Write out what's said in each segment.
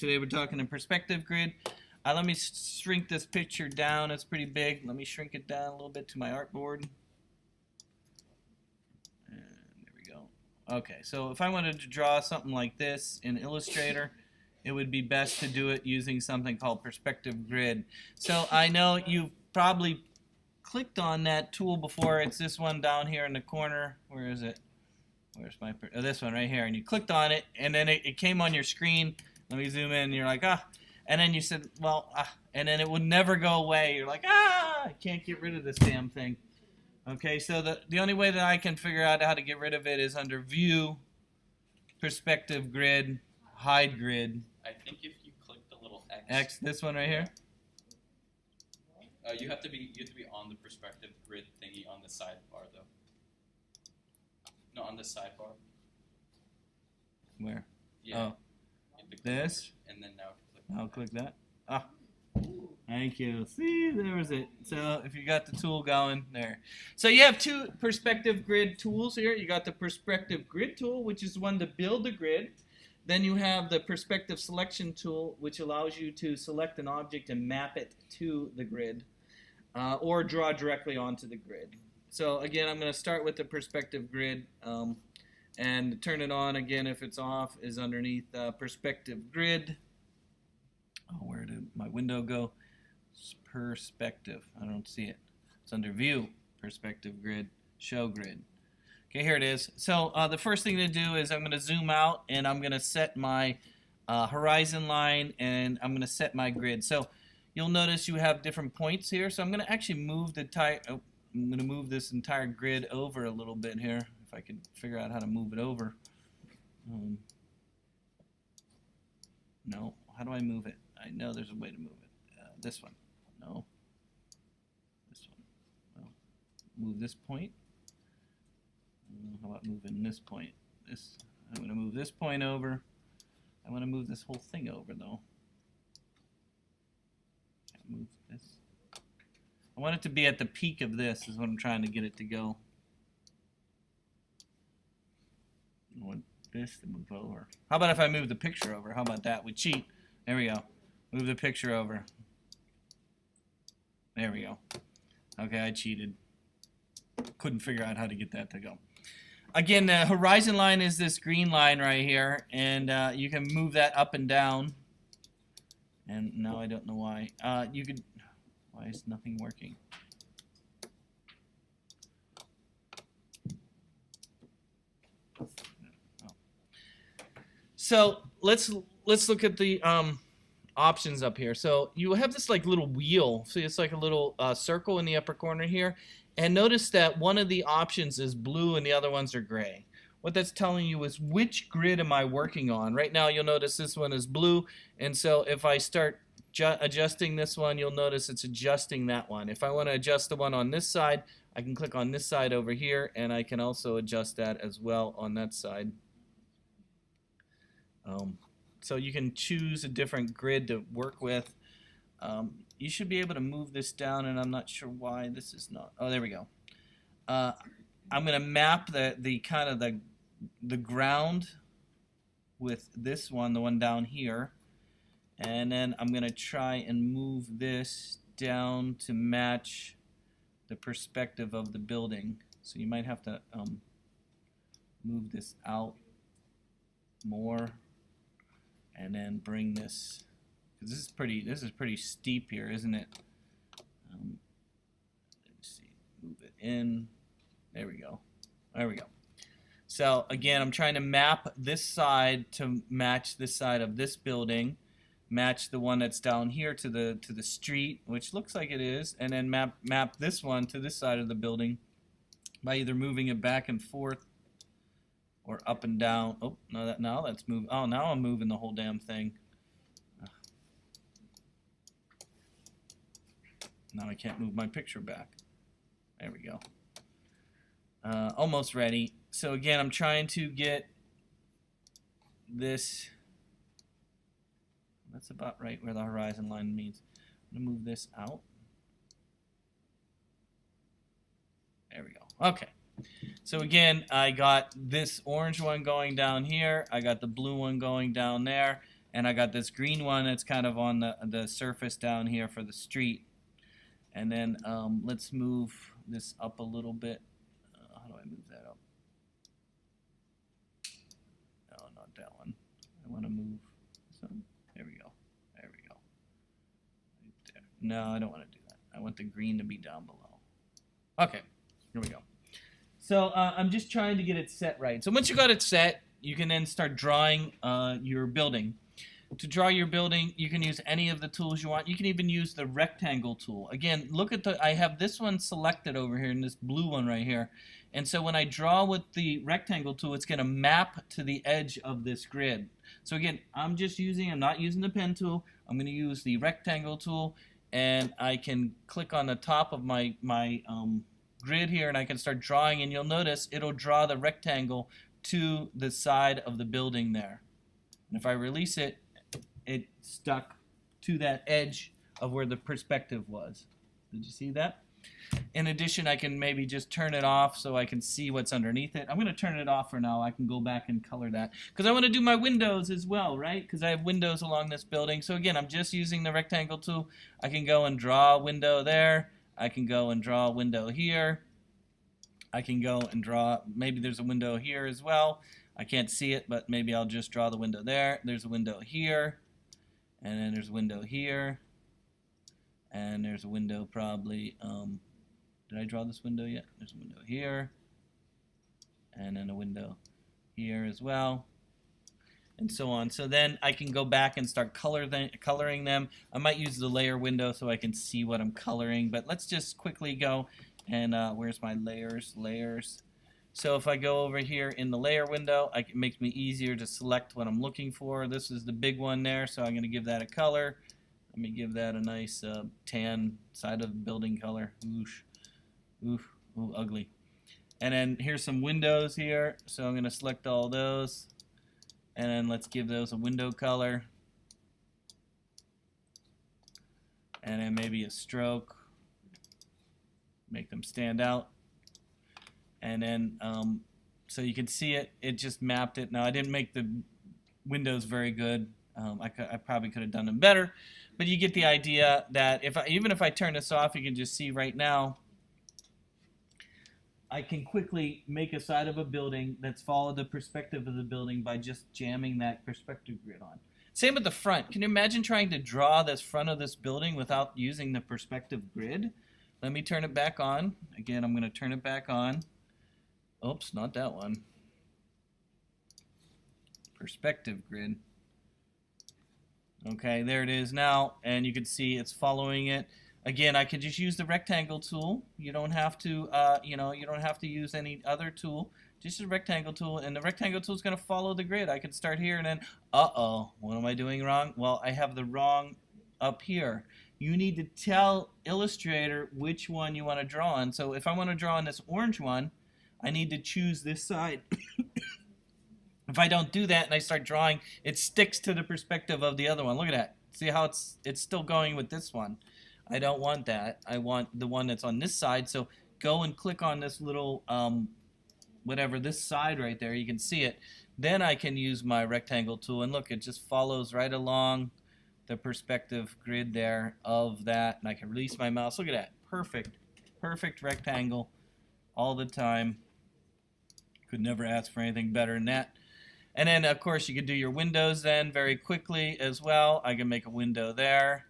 Today we're talking a perspective grid. Let me shrink this picture down. It's pretty big. Let me shrink it down a little bit to my artboard. And there we go. Okay, so if I wanted to draw something like this in Illustrator, it would be best to do it using something called perspective grid. So I know you've probably clicked on that tool before. It's this one down here in the corner. Where is it? Where's my, this one right here. And you clicked on it, and then it came on your screen. Let me zoom in, and you're like, ah. And then you said, well, and then it would never go away. You're like, I can't get rid of this damn thing. Okay, so the only way that I can figure out how to get rid of it is under View, Perspective Grid, Hide Grid. I think if you click the little X. X, this one right here. You have to be on the perspective grid thingy on the sidebar though. No, on the sidebar. Where? Yeah. Oh. This? And then now click. I'll click that. Ah. Thank you. See, there was it. So if you got the tool going there. So you have two perspective grid tools here. You got the perspective grid tool, which is one to build the grid. Then you have the perspective selection tool, which allows you to select an object and map it to the grid, or draw directly onto the grid. So again, I'm going to start with the perspective grid, and turn it on again if it's off is underneath perspective grid. Oh, where did my window go? Perspective. I don't see it. It's under View, Perspective Grid, Show Grid. Okay, here it is. So the first thing to do is I'm going to zoom out, and I'm going to set my horizon line, and I'm going to set my grid. So you'll notice you have different points here. So I'm going to actually move the I'm going to move this entire grid over a little bit here, if I can figure out how to move it over. No, how do I move it? I know there's a way to move it. This one. No. This one. Well, move this point. How about moving this point? This. I'm going to move this point over. I want to move this whole thing over, though. Can't move this. I want it to be at the peak of this is what I'm trying to get it to go. I want this to move over. How about if I move the picture over? How about that? We cheat. There we go. Move the picture over. There we go. Okay, I cheated. Couldn't figure out how to get that to go. Again, the horizon line is this green line right here, and you can move that up and down. And now I don't know why. You could. Why is nothing working? Oh. So let's look at the options up here. So you have this like little wheel. See, it's like a little circle in the upper corner here. And notice that one of the options is blue and the other ones are gray. What that's telling you is which grid am I working on. Right now you'll notice this one is blue, and so if I start adjusting this one, you'll notice it's adjusting that one. If I want to adjust the one on this side, I can click on this side over here, and I can also adjust that as well on that side. So you can choose a different grid to work with. You should be able to move this down, and I'm not sure why this is not. Oh, there we go. I'm going to map the kind of the ground with this one, the one down here, and then I'm going to try and move this down to match the perspective of the building. So you might have to move this out more, and then bring this. This is pretty steep here, isn't it? Let's see, move it in. There we go. There we go. So again, I'm trying to map this side to match this side of this building, match the one that's down here to the street, which looks like it is, and then map this one to this side of the building by either moving it back and forth or up and down. Oh, no, now let's move. Oh, now I'm moving the whole damn thing. Now I can't move my picture back. There we go. Almost ready. So again, I'm trying to get this. That's about right where the horizon line means. I'm going to move this out. There we go. Okay. So again, I got this orange one going down here. I got the blue one going down there. and I got this green one that's kind of on the surface down here for the street. And then let's move this up a little bit. How do I move that up? No, not that one. I want to move this one. There we go. There we go. Right there. No, I don't want to do that. I want the green to be down below. Okay, here we go. So I'm just trying to get it set right. So once you got it set, you can then start drawing your building. To draw your building, you can use any of the tools you want. You can even use the rectangle tool. Again, look at I have this one selected over here and this blue one right here. And so when I draw with the rectangle tool, it's going to map to the edge of this grid. So again, I'm not using the pen tool. I'm going to use the rectangle tool, and I can click on the top of my grid here, and I can start drawing, and you'll notice it'll draw the rectangle to the side of the building there. And if I release it, it stuck to that edge of where the perspective was. Did you see that? In addition, I can maybe just turn it off so I can see what's underneath it. I'm going to turn it off for now. I can go back and color that because I want to do my windows as well, right? Because I have windows along this building. So again, I'm just using the rectangle tool. I can go and draw a window there. I can go and draw a window here. I can go and draw, maybe there's a window here as well. I can't see it, but maybe I'll just draw the window there. There's a window here. And then there's a window here, and there's a window probably, did I draw this window yet? There's a window here, and then a window here as well, and so on. So then I can go back and start coloring them. I might use the layer window so I can see what I'm coloring, but let's just quickly go, and where's my layers? So if I go over here in the layer window, it makes me easier to select what I'm looking for. This is the big one there, so I'm going to give that a color. Let me give that a nice tan side of the building color. Oosh. Ooh, ugly. And then here's some windows here, so I'm going to select all those. And then let's give those a window color. And then maybe a stroke. Make them stand out. And then, so you can see it just mapped it. Now, I didn't make the windows very good. I probably could have done them better. But you get the idea that even if I turn this off, you can just see right now, I can quickly make a side of a building that's followed the perspective of the building by just jamming that perspective grid on. Same with the front. Can you imagine trying to draw this front of this building without using the perspective grid? Let me turn it back on. Again, I'm going to turn it back on. Oops, not that one. Perspective grid. Okay, there it is now, and you can see it's following it. Again, I can just use the rectangle tool. You don't have to, you don't have to use any other tool. Just the rectangle tool, and the rectangle tool is going to follow the grid. I can start here, and then, what am I doing wrong? Well, I have the wrong up here. You need to tell Illustrator which one you want to draw on. So if I want to draw on this orange one, I need to choose this side. If I don't do that and I start drawing, it sticks to the perspective of the other one. Look at that. See how it's still going with this one. I don't want that. I want the one that's on this side. So go and click on this little, whatever, this side right there. You can see it. Then I can use my rectangle tool. And look, it just follows right along the perspective grid there of that. And I can release my mouse. Look at that. Perfect. Perfect rectangle all the time. Could never ask for anything better than that. And then, of course, you can do your windows then very quickly as well. I can make a window there.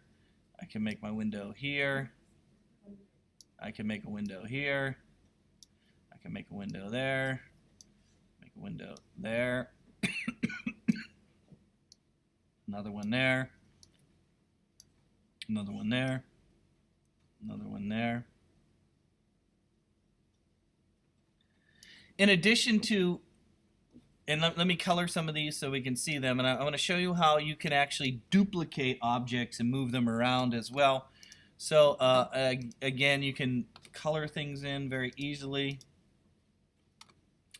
I can make my window here. I can make a window here. I can make a window there. Make a window there. Another one there. Another one there. Another one there. In addition to, and let me color some of these so we can see them, and I want to show you how you can actually duplicate objects and move them around as well. So again, you can color things in very easily,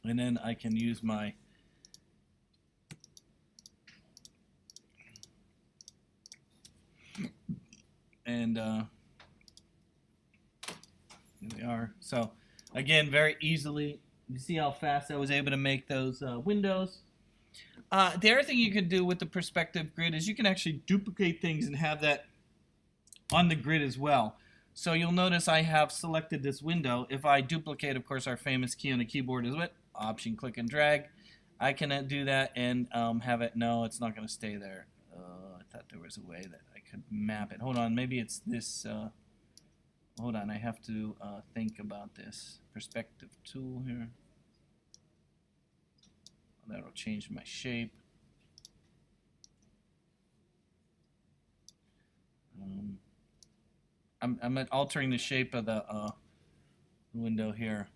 and then I can use my here they are. So again, very easily. You see how fast I was able to make those windows. The other thing you can do with the perspective grid is you can actually duplicate things and have that on the grid as well. So you'll notice I have selected this window. If I duplicate, of course, our famous key on the keyboard is what? Option, click, and drag. I can do that and have it. No, it's not going to stay there. I thought there was a way that I could map it. Hold on, maybe it's this. Hold on, I have to think about this. Perspective tool here. That'll change my shape. I'm altering the shape of the window here.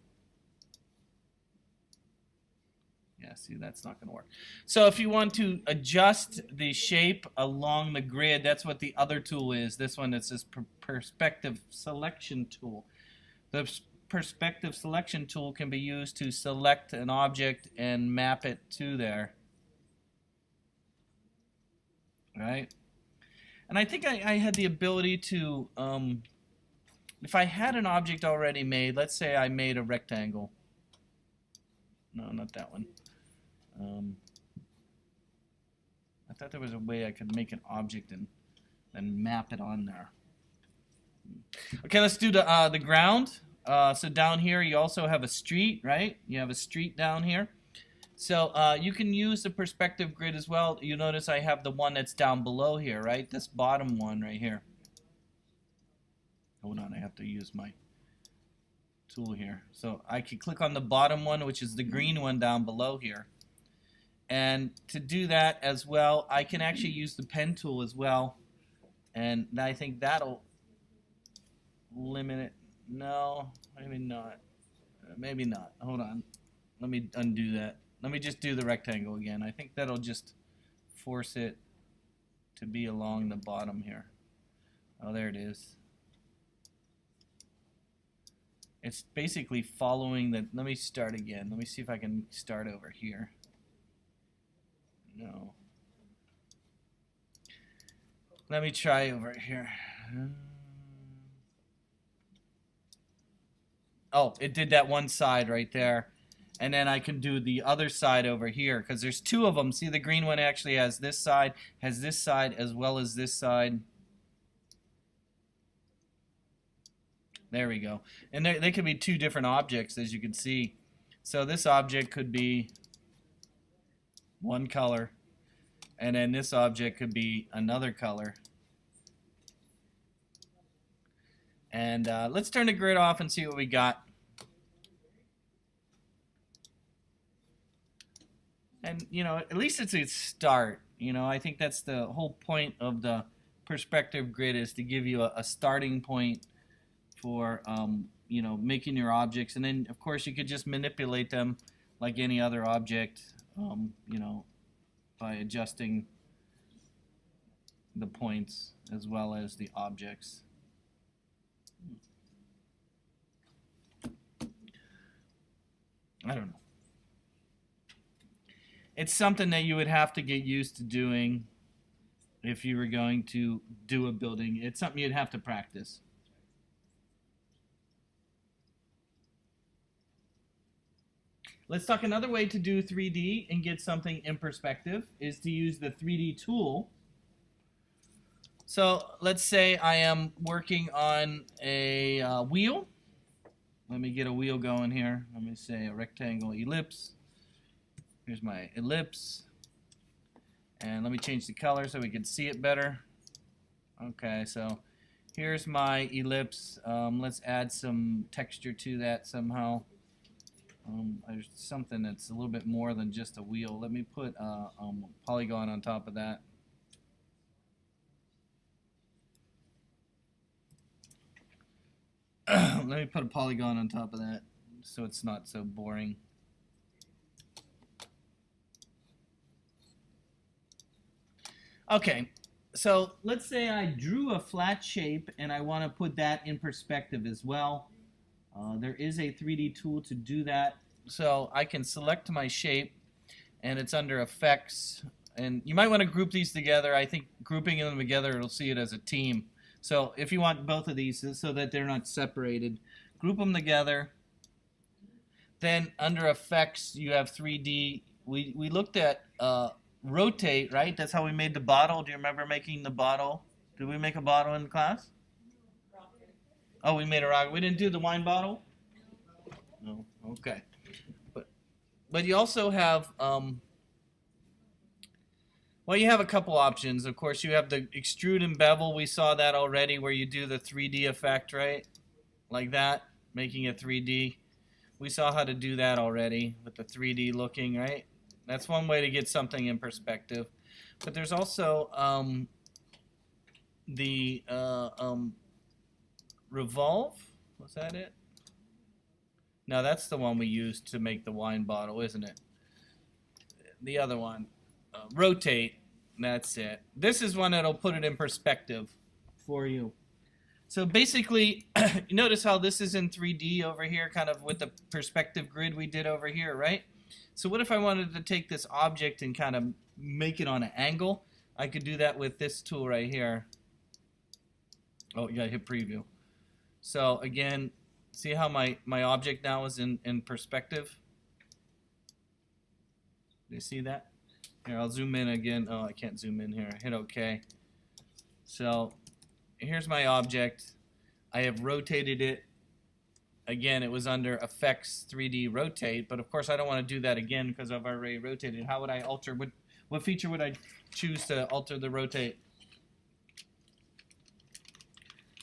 Yeah, see, that's not going to work. So if you want to adjust the shape along the grid, that's what the other tool is. This one, it's this perspective selection tool. The perspective selection tool can be used to select an object and map it to there. Right? And I think I had the ability to, if I had an object already made, let's say I made a rectangle. No, not that one. I thought there was a way I could make an object and then map it on there. Okay, let's do the ground. So down here you also have a street, right? You have a street down here. So you can use the perspective grid as well. You notice I have the one that's down below here, right? This bottom one right here. Hold on, I have to use my tool here. So I can click on the bottom one, which is the green one down below here. And to do that as well, I can actually use the pen tool as well. And I think that'll limit it. No, maybe not. Maybe not. Hold on. Let me undo that. Let me just do the rectangle again. I think that'll just force it to be along the bottom here. Oh, there it is. It's basically following the... Let me start again. Let me see if I can start over here. No. Let me try over here. Oh, it did that one side right there. And then I can do the other side over here because there's two of them. See, the green one actually has this side as well as this side. There we go. And they could be two different objects, as you can see. So this object could be one color, and then this object could be another color. And let's turn the grid off and see what we got. And, you know, at least it's a start. You know, I think that's the whole point of the perspective grid, is to give you a starting point for, you know, making your objects. And then, of course, you could just manipulate them like any other object, you know, by adjusting the points as well as the objects. I don't know. It's something that you would have to get used to doing if you were going to do a building. It's something you'd have to practice. Let's talk another way to do 3D and get something in perspective is to use the 3D tool. So let's say I am working on a wheel. Let me get a wheel going here. Let me say a rectangle ellipse. Here's my ellipse. And let me change the color so we can see it better. Okay, so here's my ellipse. Let's add some texture to that somehow. There's something that's a little bit more than just a wheel. Let me put a polygon on top of that. Let me put a polygon on top of that so it's not so boring. Okay, so let's say I drew a flat shape and I want to put that in perspective as well. There is a 3D tool to do that. So I can select my shape, and it's under Effects. And you might want to group these together. I think grouping them together, it'll see it as a team. So if you want both of these so that they're not separated, group them together. Then under Effects, you have 3D. We looked at rotate, right? That's how we made the bottle. Do you remember making the bottle? Did we make a bottle in class? Oh, we made a rocket. We didn't do the wine bottle? No. Okay. But you also have, well, you have a couple options. Of course, you have the extrude and bevel. We saw that already where you do the 3D effect, right? Like that, making it 3D. We saw how to do that already with the 3D looking, right? That's one way to get something in perspective. But there's also the revolve. Was that it? No, that's the one we used to make the wine bottle, isn't it? The other one. Rotate. That's it. This is one that'll put it in perspective for you. So basically, you notice how this is in 3D over here, kind of with the perspective grid we did over here, right? So what if I wanted to take this object and kind of make it on an angle? I could do that with this tool right here. Oh, yeah, hit preview. So again, see how my object now is in perspective? Do you see that? Here, I'll zoom in again. Oh, I can't zoom in here. Hit OK. So here's my object. I have rotated it. Again, it was under Effects 3D Rotate, but of course I don't want to do that again because I've already rotated. How would I alter? What feature would I choose to alter the rotate?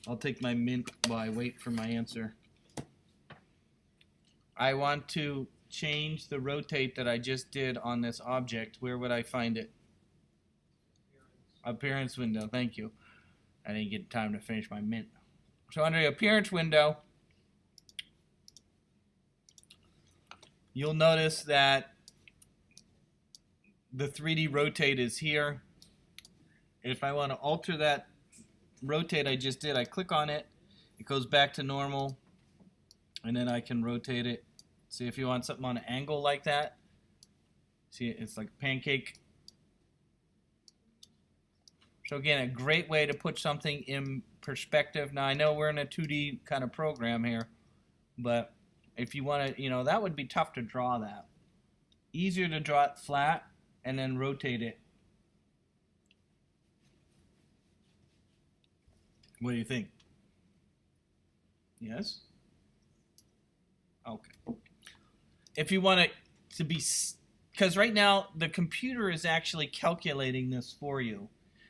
I'll take my mint while I wait for my answer. I want to change the rotate that I just did on this object. Where would I find it? Appearance window. Thank you. I didn't get time to finish my mint. So under the appearance window, you'll notice that the 3D rotate is here. If I want to alter that rotate I just did, I click on it. It goes back to normal. And then I can rotate it. See, if you want something on an angle like that, see, it's like pancake. So again, a great way to put something in perspective. Now I know we're in a 2D kind of program here, but if you want to, that would be tough to draw that. Easier to draw it flat and then rotate it. What do you think? Yes? Okay. If you want it to be, because right now the computer is actually calculating this for you.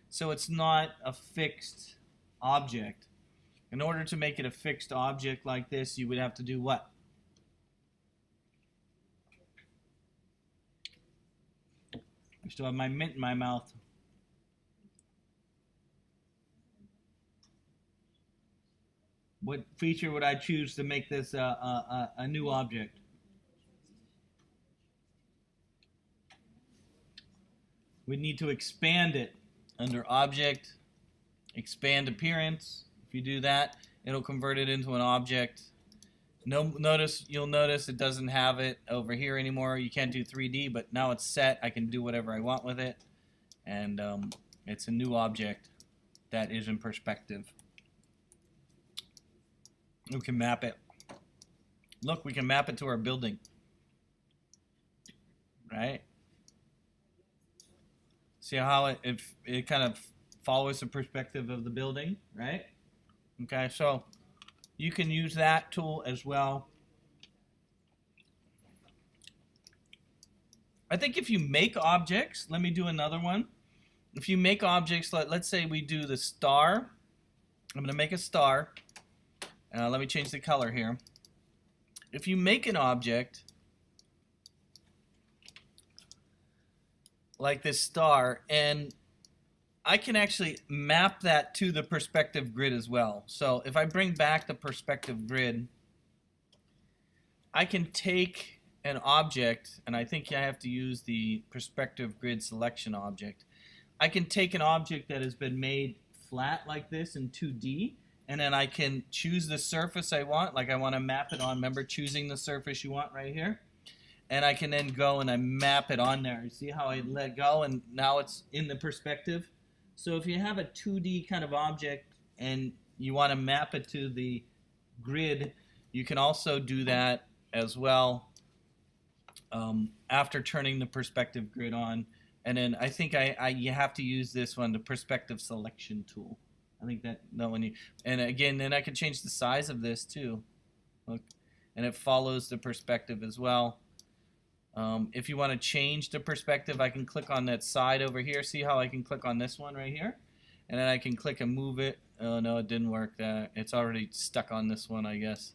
So it's not a fixed object. In order to make it a fixed object like this, you would have to do what? I still have my mint in my mouth. What feature would I choose to make this a new object? We need to expand it under Object, Expand Appearance. If you do that, it'll convert it into an object. You'll notice it doesn't have it over here anymore. You can't do 3D, but now it's set. I can do whatever I want with it, and it's a new object that is in perspective. We can map it. Look, we can map it to our building. Right? See how it kind of follows the perspective of the building, right? Okay, so you can use that tool as well. I think if you make objects, let me do another one. If you make objects, let's say we do the star. I'm going to make a star. Let me change the color here. If you make an object like this star, and I can actually map that to the perspective grid as well. So if I bring back the perspective grid, I can take an object, and I think I have to use the perspective grid selection object. I can take an object that has been made flat like this in 2D, and then I can choose the surface I want. Like I want to map it on. Remember choosing the surface you want right here? And I can then go and I map it on there. You see how I let go and now it's in the perspective? So if you have a 2D kind of object and you want to map it to the grid, you can also do that as well after turning the perspective grid on. And then I think you have to use this one, the perspective selection tool. I think that when you, and again, then I can change the size of this too. Look, and it follows the perspective as well. If you want to change the perspective, I can click on that side over here. See how I can click on this one right here? And then I can click and move it. Oh no, it didn't work. It's already stuck on this one, I guess.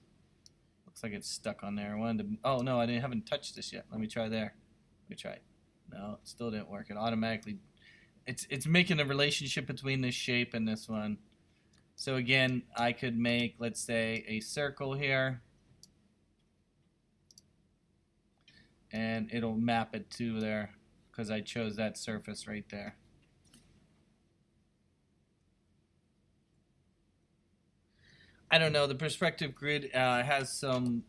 Looks like it's stuck on there. Oh no, I haven't touched this yet. Let me try there. Let me try it. No, it still didn't work. It automatically, it's making the relationship between this shape and this one. So again, I could make, let's say, a circle here, and it'll map it to there because I chose that surface right there. I don't know. The perspective grid has some,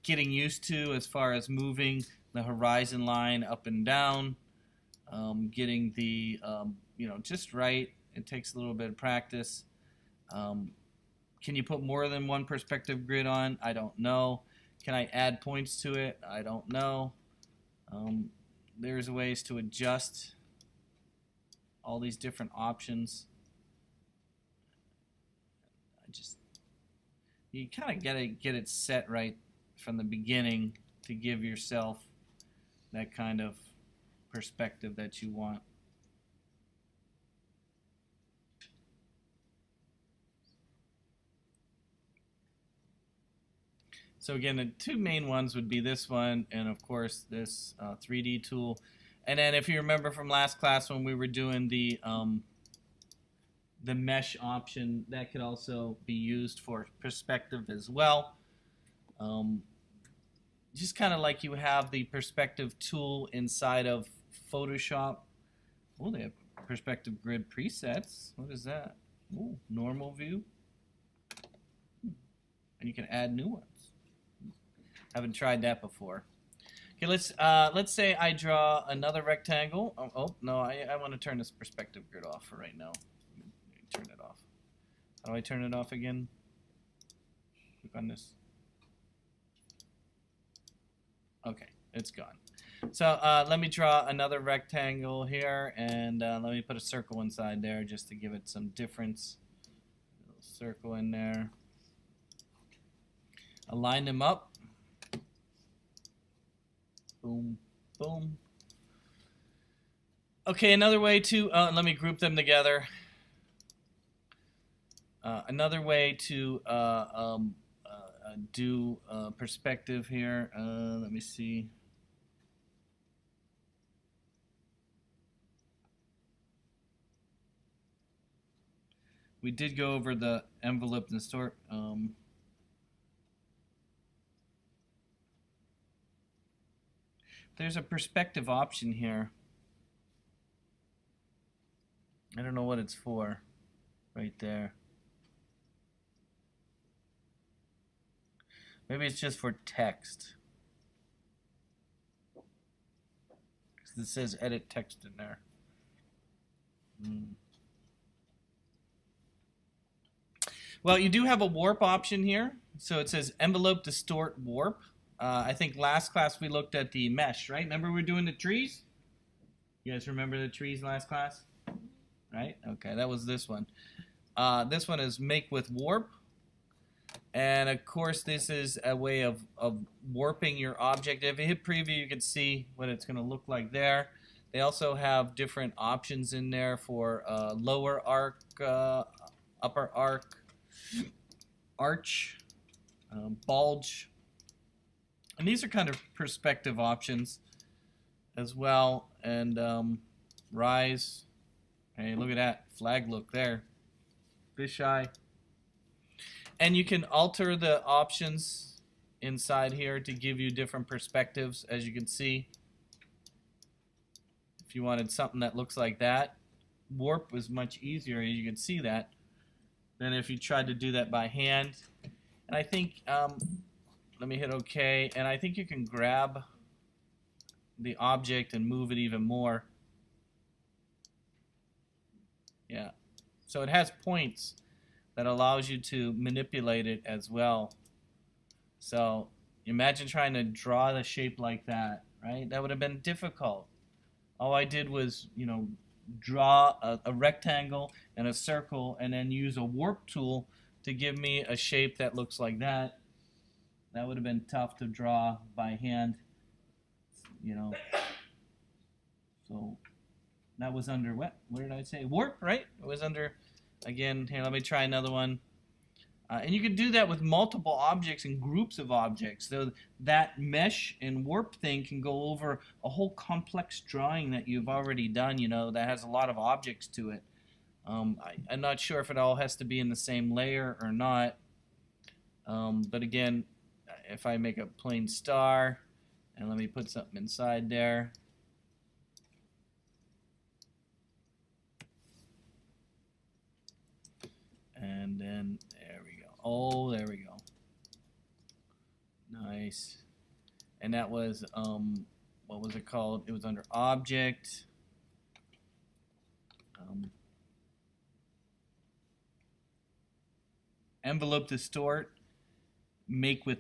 getting used to as far as moving the horizon line up and down, getting the, just right. It takes a little bit of practice. Can you put more than one perspective grid on? I don't know. Can I add points to it? I don't know. There's ways to adjust all these different options. You kind of gotta get it set right from the beginning to give yourself that kind of perspective that you want. So again, the two main ones would be this one and of course this 3D tool. And then if you remember from last class when we were doing the mesh option, that could also be used for perspective as well. Just kind of like you have the perspective tool inside of Photoshop. Oh, they have perspective grid presets. What is that? Ooh, normal view. And you can add new ones. Haven't tried that before. Okay, let's say I draw another rectangle. Oh no, I want to turn this perspective grid off for right now. Turn it off. How do I turn it off again? Click on this. Okay, it's gone. So let me draw another rectangle here, and let me put a circle inside there just to give it some difference. A little circle in there. Align them up. Boom, boom. Okay, another way to, let me group them together. Another way to do perspective here, let me see. We did go over the envelope and distort. There's a perspective option here. I don't know what it's for. Right there. Maybe it's just for text. Because it says edit text in there. Well, you do have a warp option here. So it says envelope, distort, warp. I think last class we looked at the mesh, right? Remember we were doing the trees? You guys remember the trees last class? Right? Okay, that was this one. This one is make with warp. And of course this is a way of warping your object. If you hit preview, you can see what it's going to look like there. They also have different options in there for lower arc, upper arc, arch, bulge. And these are kind of perspective options as well. And rise. Hey, look at that flag look there. Fisheye. And you can alter the options inside here to give you different perspectives, as you can see. If you wanted something that looks like that, warp was much easier, you can see that, than if you tried to do that by hand. And I think, let me hit OK, and I think you can grab the object and move it even more. Yeah, so it has points that allows you to manipulate it as well. So imagine trying to draw the shape like that, right? That would have been difficult. All I did was, draw a rectangle and a circle and then use a warp tool to give me a shape that looks like that. That would have been tough to draw by hand, So that was under what? What did I say? Warp, right? It was under, again, here, let me try another one. And you can do that with multiple objects and groups of objects. So that mesh and warp thing can go over a whole complex drawing that you've already done, that has a lot of objects to it. I'm not sure if it all has to be in the same layer or not. But again, if I make a plain star, and let me put something inside there. And then there we go. Oh, there we go. Nice. And that was what was it called? It was under object. Envelope distort. Make with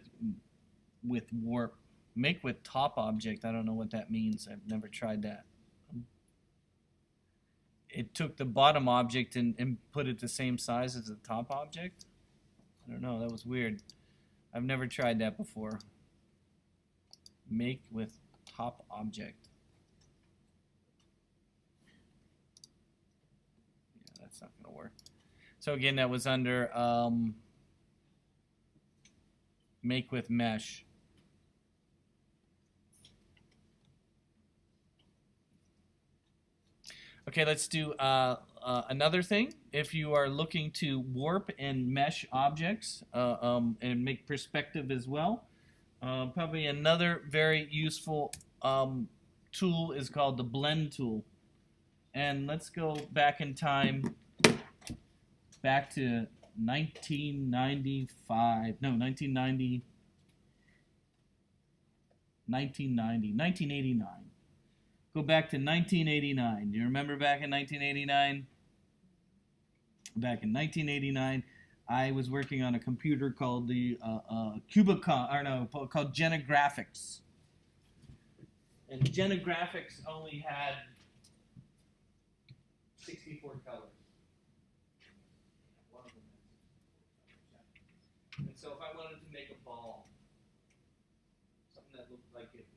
warp. Make with top object. I don't know what that means. I've never tried that. It took the bottom object and put it the same size as the top object. I don't know, that was weird. I've never tried that before. Make with top object. Yeah, that's not going to work. So again, that was under make with mesh. Okay, let's do another thing. If you are looking to warp and mesh objects and make perspective as well, probably another very useful tool is called the blend tool. And let's go back in time, back to 1995. No, 1989. Go back to 1989. Do you remember back in 1989? Back in 1989, I was working on a computer called the called Genegraphics. And Genegraphics only had 64 colors. And so if I wanted to make a ball, something that looked like it,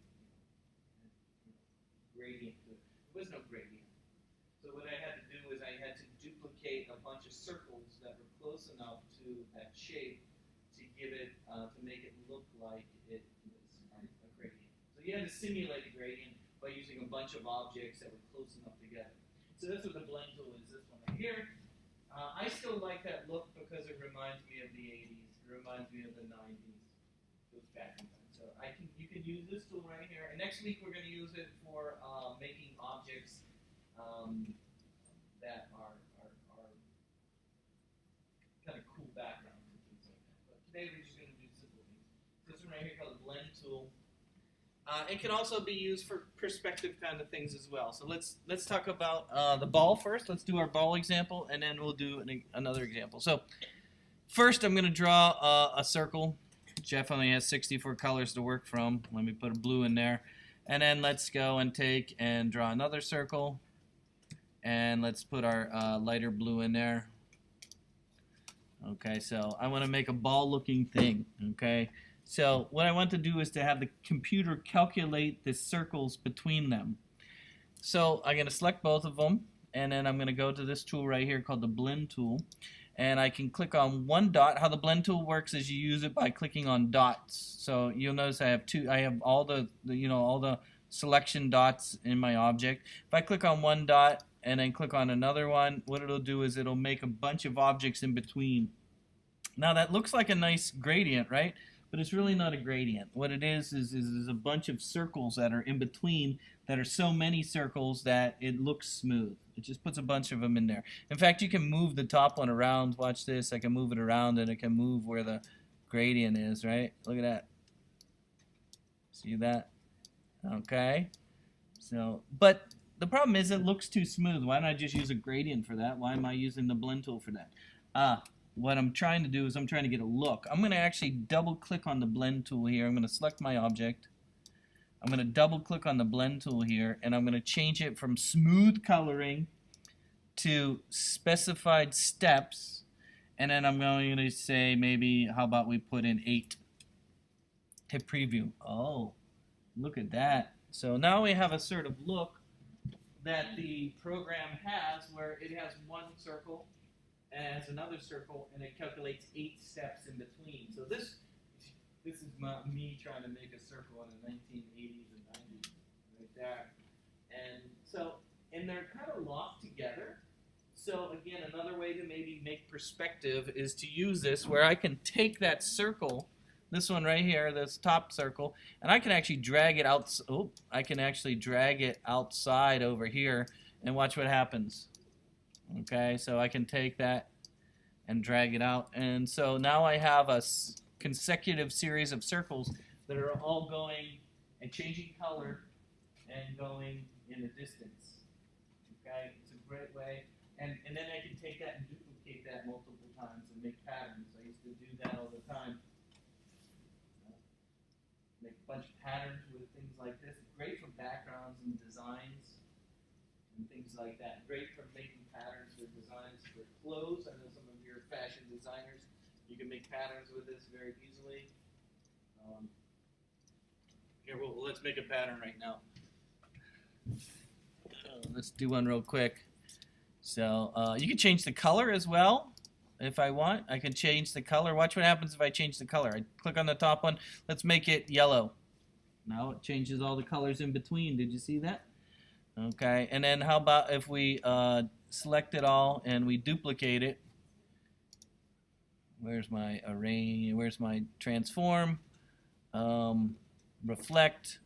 gradient to it. There was no gradient. So what I had to do is I had to duplicate a bunch of circles that were close enough to that shape to give it, to make it look like it was a gradient. So you had to simulate a gradient by using a bunch of objects that were close enough together. So that's what the blend tool is, this one right here. I still like that look because it reminds me of the 80s. It reminds me of the 90s. It goes back in time. So you can use this tool right here. And next week we're going to use it for making objects that are kind of cool backgrounds and things like that. But today we're just going to do simple things. This one right here called the blend tool. It can also be used for perspective kind of things as well. So let's talk about the ball first. Let's do our ball example, and then we'll do another example. So first I'm going to draw a circle. Jeff only has 64 colors to work from. Let me put a blue in there. And then let's go and take and draw another circle. And let's put our lighter blue in there. Okay, so I want to make a ball-looking thing. Okay, so what I want to do is to have the computer calculate the circles between them. So I'm going to select both of them. And then I'm going to go to this tool right here called the blend tool. And I can click on one dot. How the blend tool works is you use it by clicking on dots. So you'll notice I have all the all the selection dots in my object. If I click on one dot and then click on another one, what it'll do is it'll make a bunch of objects in between. Now that looks like a nice gradient, right? But it's really not a gradient. What it is a bunch of circles that are in between that are so many circles that it looks smooth. It just puts a bunch of them in there. In fact, you can move the top one around. Watch this. I can move it around and it can move where the gradient is, right? Look at that. See that? Okay. So, but the problem is it looks too smooth. Why don't I just use a gradient for that? Why am I using the blend tool for that? What I'm trying to do is I'm trying to get a look. I'm going to actually double click on the blend tool here. I'm going to select my object. I'm going to double click on the blend tool here, and I'm going to change it from smooth coloring to specified steps, and then I'm going to say maybe, how about we put in 8. Hit preview. Oh, look at that. So now we have a sort of look that the program has where it has one circle and it has another circle, and it calculates 8 steps in between. So this is me trying to make a circle in the 1980s and 90s, right there. And so, and they're kind of locked together. So again, another way to maybe make perspective is to use this where I can take that circle, this one right here, this top circle, and I can actually drag it out. Oh, I can actually drag it outside over here, and watch what happens. Okay, so I can take that and drag it out, and so now I have a consecutive series of circles that are all going and changing color and going in a distance. Okay, it's a great way, and then I can take that and duplicate that multiple times and make patterns. I used to do that all the time. Make a bunch of patterns with things like this. Great for backgrounds and designs and things like that. Great for making patterns with designs for clothes. I know some of your fashion designers, you can make patterns with this very easily. Here, let's make a pattern right now. Let's do one real quick. So you can change the color as well. If I want, I can change the color. Watch what happens if I change the color. I click on the top one. Let's make it yellow. Now it changes all the colors in between. Did you see that? Okay, and then how about if we select it all and we duplicate it? Where's my array? Where's my transform? Reflect,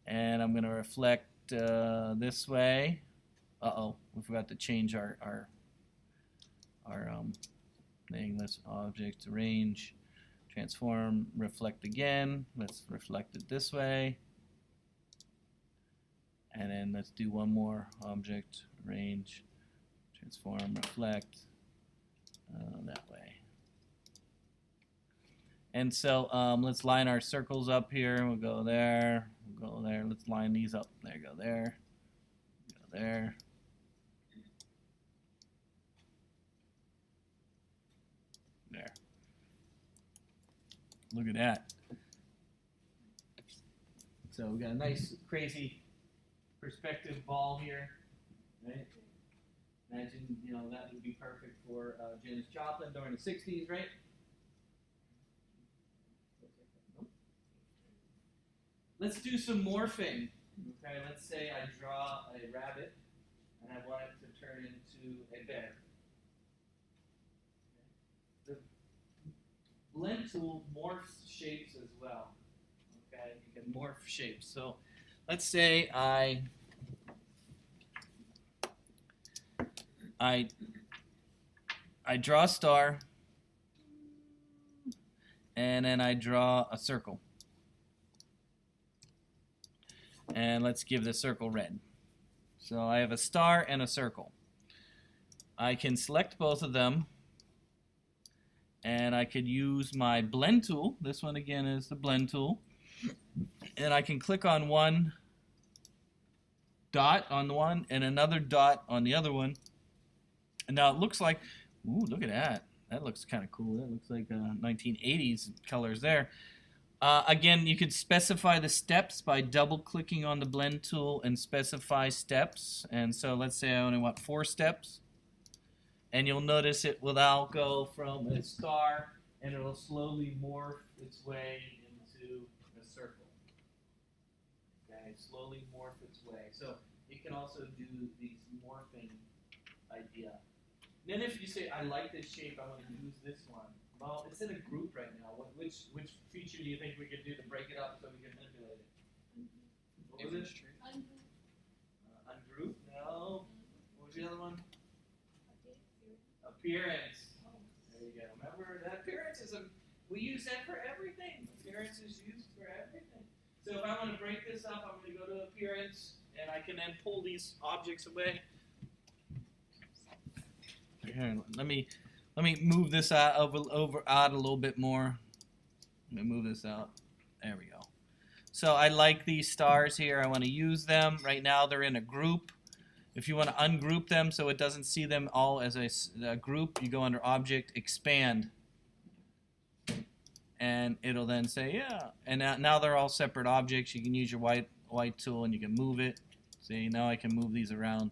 and I'm going to reflect this way. Uh-oh, we forgot to change our thing. Let's object range, transform, reflect again. Let's reflect it this way. And then let's do one more, object, range, transform, reflect, that way. And so let's line our circles up here. We'll go there, we'll go there. Let's line these up. There, go there, go there. There. Look at that. So we got a nice, crazy perspective ball here, right? Imagine, you know, that would be perfect for Janis Joplin during the 60s, right? Let's do some morphing. Okay, let's say I draw a rabbit and I want it to turn into a bear. The blend tool morphs shapes as well. Okay, you can morph shapes. So let's say I draw a star, and then I draw a circle. And let's give the circle red. So I have a star and a circle. I can select both of them, and I could use my blend tool. This one again is the blend tool. And I can click on one dot on the one and another dot on the other one. And now it looks like, ooh, look at that. That looks kind of cool. That looks like 1980s colors there. Again, you could specify the steps by double-clicking on the blend tool and specify steps. And so let's say I only want 4 steps. And you'll notice it will now go from a star, and it'll slowly morph its way into a circle. Okay, slowly morph its way. So it can also do these morphing idea. Then if you say, I like this shape, I want to use this one. Well, it's in a group right now. Which feature do you think we could do to break it up so we can manipulate it? What was it? Ungroup? No. What was the other one? Appearance. There you go. Remember that appearance is we use that for everything. Appearance is used for everything. So if I want to break this up, I'm going to go to appearance, and I can then pull these objects away. Here, let me move this out a little bit more. Let me move this out. There we go. So I like these stars here. I want to use them. Right now they're in a group. If you want to ungroup them so it doesn't see them all as a group, you go under Object, Expand. And it'll then say, yeah. And now they're all separate objects. You can use your white tool and you can move it. See, now I can move these around.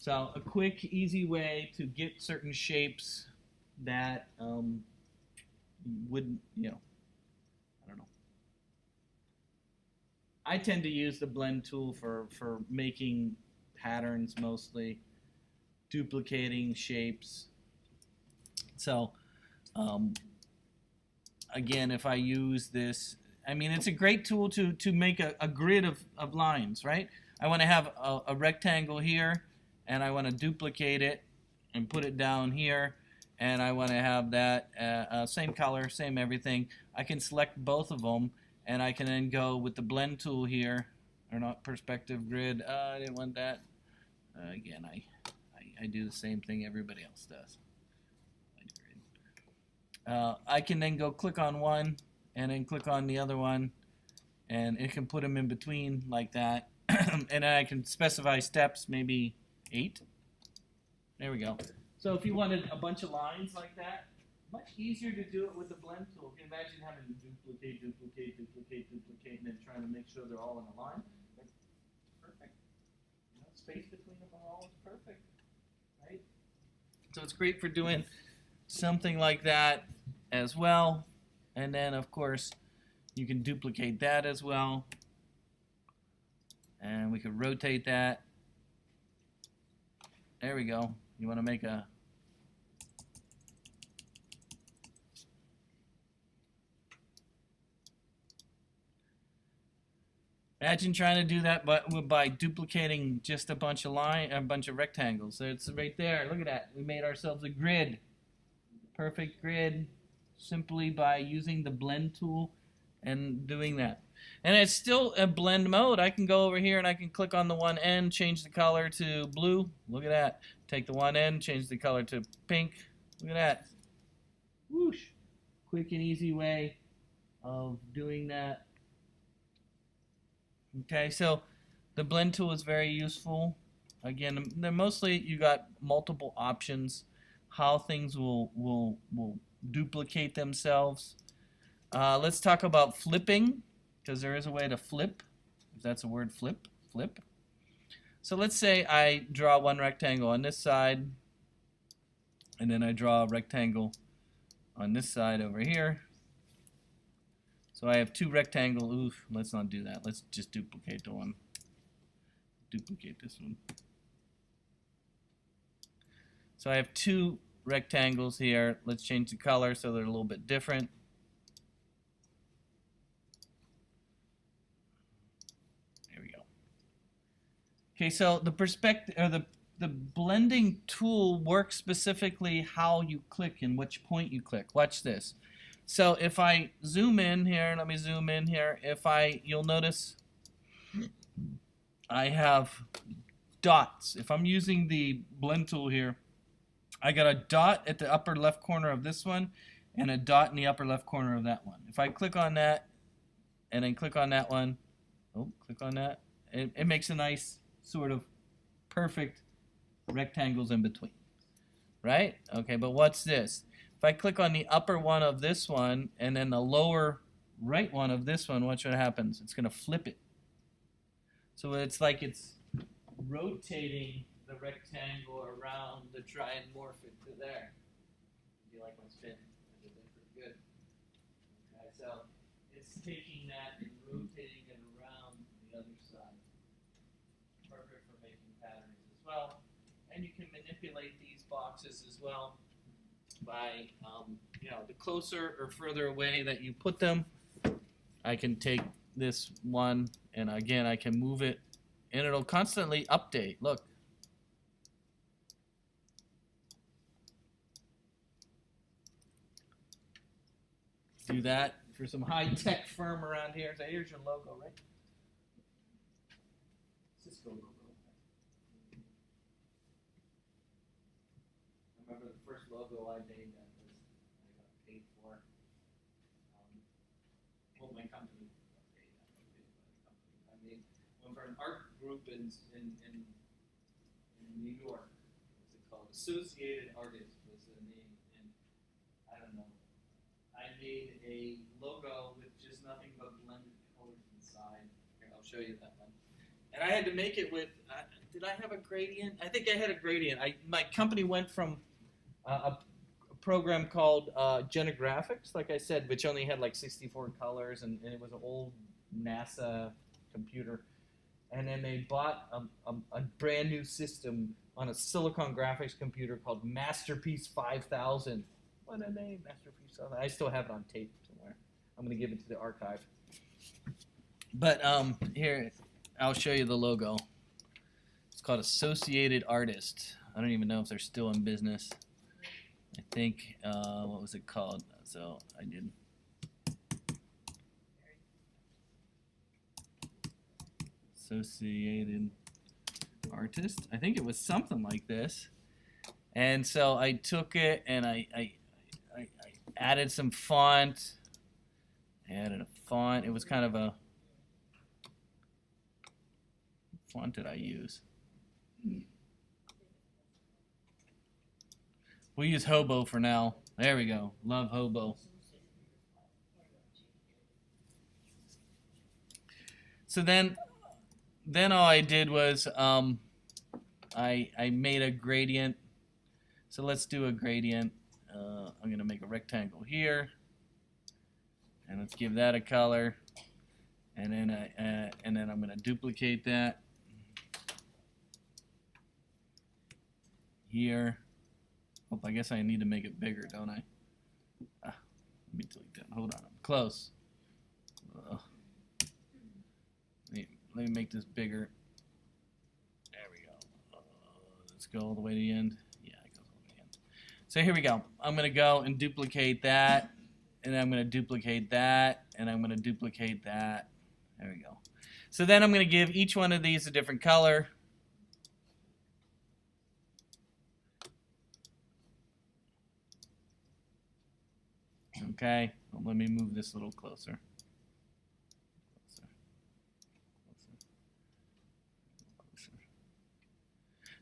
So a quick, easy way to get certain shapes that wouldn't, I don't know. I tend to use the blend tool for making patterns mostly, duplicating shapes. So again, if I use this, I mean, it's a great tool to make a grid of lines, right? I want to have a rectangle here, and I want to duplicate it and put it down here, and I want to have that same color, same everything. I can select both of them, and I can then go with the blend tool here, or not perspective grid. I didn't want that. Again, I do the same thing everybody else does. I can then go click on one and then click on the other one, and it can put them in between like that. And then I can specify steps, maybe 8. There we go. So if you wanted a bunch of lines like that, much easier to do it with the blend tool. You can imagine having to duplicate, and then trying to make sure they're all in a line. Perfect. Space between them all is perfect, right? So it's great for doing something like that as well. And then, of course, you can duplicate that as well. And we could rotate that. There we go. You want to make a imagine trying to do that by duplicating just a bunch of rectangles. So it's right there. Look at that. We made ourselves a grid. Perfect grid simply by using the blend tool and doing that. And it's still a blend mode. I can go over here and I can click on the one end, change the color to blue. Look at that. Take the one end, change the color to pink. Look at that. Whoosh. Quick and easy way of doing that. Okay, so the blend tool is very useful. Again, they're mostly, you got multiple options how things will duplicate themselves. Let's talk about flipping, because there is a way to flip, if that's a word, flip. So let's say I draw one rectangle on this side, and then I draw a rectangle on this side over here. So I have two rectangles. Oof, let's not do that. Let's just duplicate the one. Duplicate this one. So I have two rectangles here. Let's change the color so they're a little bit different. There we go. Okay, so the perspective or the blending tool works specifically how you click and which point you click. Watch this. So if I zoom in here, let me zoom in here. You'll notice I have dots. If I'm using the blend tool here, I got a dot at the upper left corner of this one and a dot in the upper left corner of that one. If I click on that and then click on that one, click on that, it makes a nice sort of perfect rectangles in between, right? Okay, but what's this? If I click on the upper one of this one and then the lower right one of this one, watch what happens. It's going to flip it. So it's like it's rotating the rectangle around to try and morph it to there. Do you like my spin? I did that pretty good. Okay, so it's taking that and rotating it around the other side. Perfect for making patterns as well. And you can manipulate these boxes as well by, the closer or further away that you put them. I can take this one and again I can move it and it'll constantly update. Look. Do that for some high-tech firm around here. So here's your logo, right? Cisco logo. Remember remember the first logo I made that was I got paid for. Well, my company got paid. I got paid by the company. I made one for an art group in New York. What's it called? Associated Artists was the name, and I don't know. I made a logo with just nothing but blended colors inside. Here, I'll show you that one. And I had to make it with. Did I have a gradient? I think I had a gradient. My company went from a program called Genegraphics, like I said, which only had like 64 colors, and it was an old NASA computer. And then they bought a brand new system on a Silicon Graphics computer called Masterpiece 5000. What a name, Masterpiece 5000. I still have it on tape somewhere. I'm going to give it to the archive. But here, I'll show you the logo. It's called Associated Artists. I don't even know if they're still in business. I think, what was it called? So I did. Associated Artist. I think it was something like this. And so I took it and I added some font. I added a font. It was kind of a font did I use? We'll use Hobo for now. There we go. Love Hobo. So then all I did was I made a gradient. So let's do a gradient. I'm gonna make a rectangle here, and let's give that a color. And then I'm gonna duplicate that here. Oh, I guess I need to make it bigger, don't I? Let me delete that. Hold on, I'm close. Let me make this bigger. There we go. Let's go all the way to the end. Yeah, it goes all the way to the end. So here we go. I'm going to go and duplicate that, and I'm going to duplicate that, and I'm going to duplicate that. There we go. So then I'm going to give each one of these a different color. Okay, well, let me move this a little closer.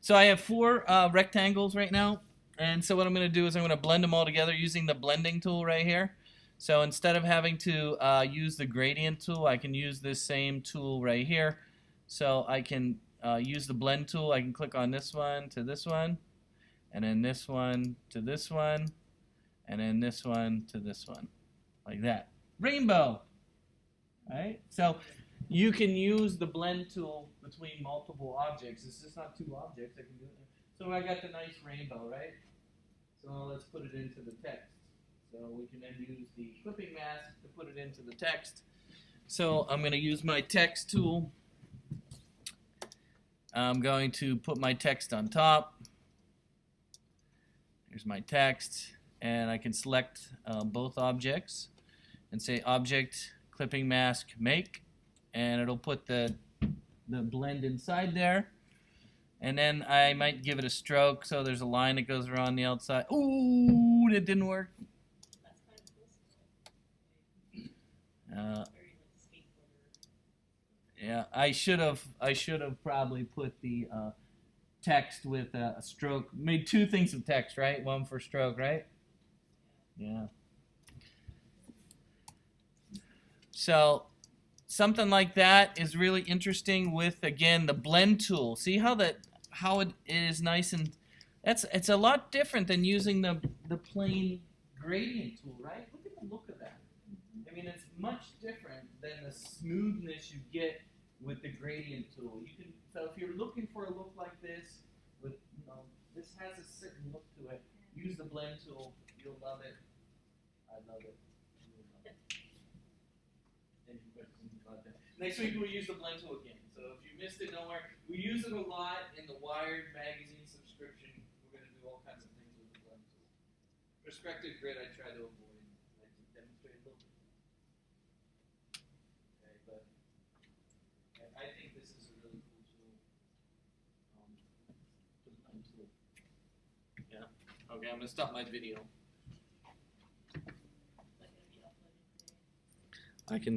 So I have 4 rectangles right now, and so what I'm going to do is I'm going to blend them all together using the blending tool right here. So instead of having to use the gradient tool, I can use this same tool right here. So I can use the blend tool. I can click on this one to this one, and then this one to this one, and then this one to this one, like that. Rainbow! Right? So you can use the blend tool between multiple objects. It's just not 2 objects. I can do it. So I got the nice rainbow, right? So let's put it into the text. So we can then use the clipping mask to put it into the text. So I'm going to use my text tool. I'm going to put my text on top. Here's my text. And I can select both objects and say Object Clipping Mask Make. And it'll put the blend inside there. And then I might give it a stroke so there's a line that goes around the outside. Ooh, that didn't work. Yeah, I should have probably put the text with a stroke. Made 2 things of text, right? 1 for stroke, right? Yeah. So something like that is really interesting with, again, the blend tool. See how it is nice, and it's a lot different than using the plain gradient tool, right? Look at the look of that. I mean, it's much different than the smoothness you get with the gradient tool. So if you're looking for a look like this, with this has a certain look to it. Use the blend tool. You'll love it. I love it. You'll love it. Any questions about that? Next week we'll use the blend tool again. So if you missed it, don't worry. We use it a lot in the Wired magazine subscription. We're going to do all kinds of things with the blend tool. Perspective grid I try to avoid. I just demonstrate a little bit. Okay, but I think this is a really cool tool. The blend tool. Yeah. Okay, I'm gonna stop my video. I can